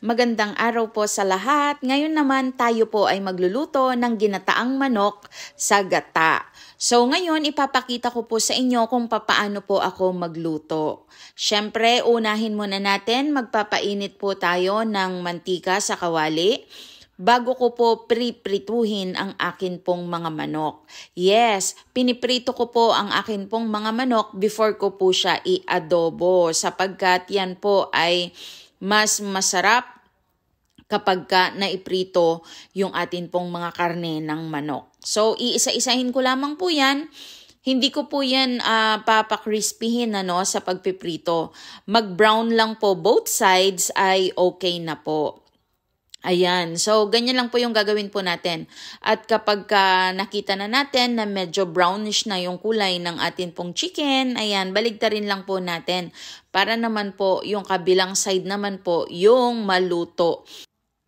Magandang araw po sa lahat. Ngayon naman tayo po ay magluluto ng ginataang manok sa gata. So ngayon ipapakita ko po sa inyo kung papaano po ako magluto. Siyempre, unahin muna natin, magpapainit po tayo ng mantika sa kawali bago ko po priprituhin ang akin pong mga manok. Yes, piniprito ko po ang akin pong mga manok before ko po siya i-adobo sapagkat yan po ay mas masarap kapag ka naiprito yung atin pong mga karne ng manok. So, iisa-isahin ko lamang po yan. Hindi ko po yan papakrispihin sa pagpiprito. Mag-brown lang po both sides ay okay na po. Ayan, so ganyan lang po yung gagawin po natin. At kapag nakita na natin na medyo brownish na yung kulay ng atin pong chicken, ayan, baligtarin lang po natin para naman po yung kabilang side naman po yung maluto.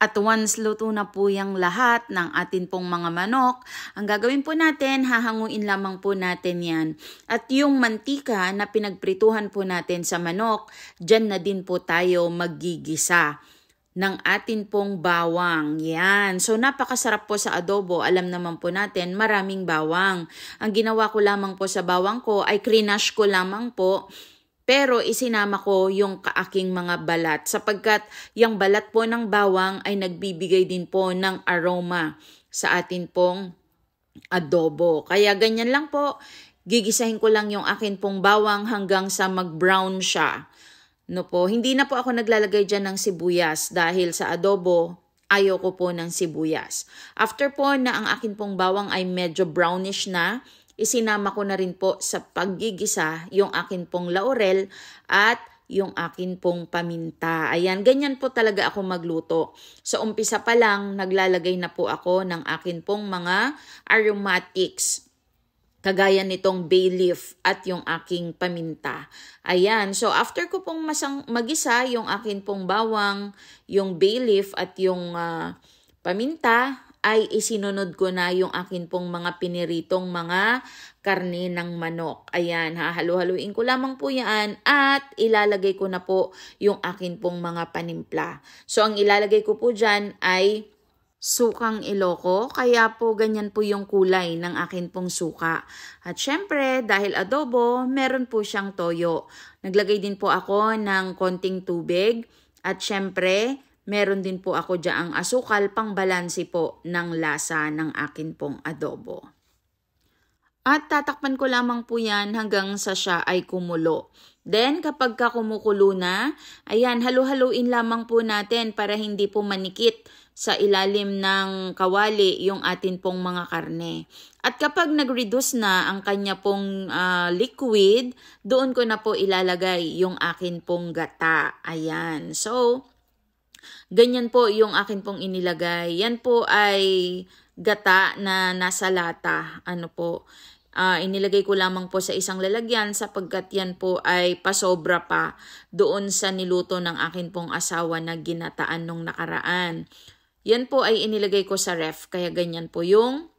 At once luto na po yung lahat ng atin pong mga manok, ang gagawin po natin, hahanguin lamang po natin yan. At yung mantika na pinagprituhan po natin sa manok, dyan na din po tayo maggigisa ng atin pong bawang. Yan. So, napakasarap po sa adobo. Alam naman po natin, maraming bawang. Ang ginawa ko lamang po sa bawang ko ay crinash ko lamang po. Pero isinama ko yung kaaking mga balat sapagkat yung balat po ng bawang ay nagbibigay din po ng aroma sa atin pong adobo. Kaya ganyan lang po. Gigisahin ko lang yung akin pong bawang hanggang sa mag-brown siya. Hindi na po ako naglalagay dyan ng sibuyas dahil sa adobo, ayoko po ng sibuyas. After po na ang akin pong bawang ay medyo brownish na, isinama ko na rin po sa paggigisa yung akin pong laurel at yung akin pong paminta. Ayan, ganyan po talaga ako magluto. So, umpisa pa lang, naglalagay na po ako ng akin pong mga aromatics. Kagaya nitong bay leaf at yung aking paminta. Ayan, so after ko pong magisa yung akin pong bawang, yung bay leaf at yung paminta, ay isinunod ko na yung akin pong mga piniritong mga karne ng manok. Ayan, hahalu-haluin ko lamang po yan at ilalagay ko na po yung akin pong mga panimpla. So ang ilalagay ko po dyan ay sukang Ilocos, kaya po ganyan po yung kulay ng akin pong suka. At syempre, dahil adobo, meron po siyang toyo. Naglagay din po ako ng konting tubig. At syempre, meron din po ako dyaang asukal pang balansi po ng lasa ng akin pong adobo. At tatakpan ko lamang po yan hanggang sa siya ay kumulo. Then, kapag kumukulo na, ayan, halu-haluin lamang po natin para hindi po manikit sa ilalim ng kawali yung atin pong mga karne. At kapag nag-reduce na ang kanya pong liquid, doon ko na po ilalagay yung akin pong gata. Ayan. So, ganyan po yung akin pong inilagay. Yan po ay gata na nasa lata. Inilagay ko lamang po sa isang lalagyan sapagkat yan po ay pasobra pa doon sa niluto ng akin pong asawa na ginataan nung nakaraan. Yan po ay inilagay ko sa ref, kaya ganyan po yung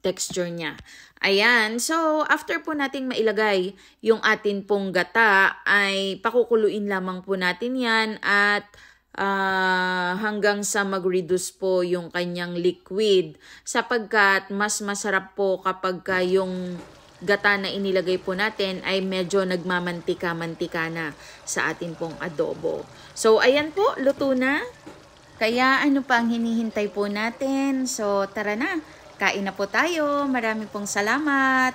texture niya. Ayan, so after po nating mailagay yung atin pong gata, ay pakukuluin lamang po natin yan at hanggang sa mag-reduce po yung kanyang liquid sapagkat mas masarap po kapag yung gata na inilagay po natin ay medyo nagmamantika-mantika na sa atin pong adobo. So ayan po, luto na. Kaya ano pa ang hinihintay po natin? So tara na, kain na po tayo. Maraming pong salamat.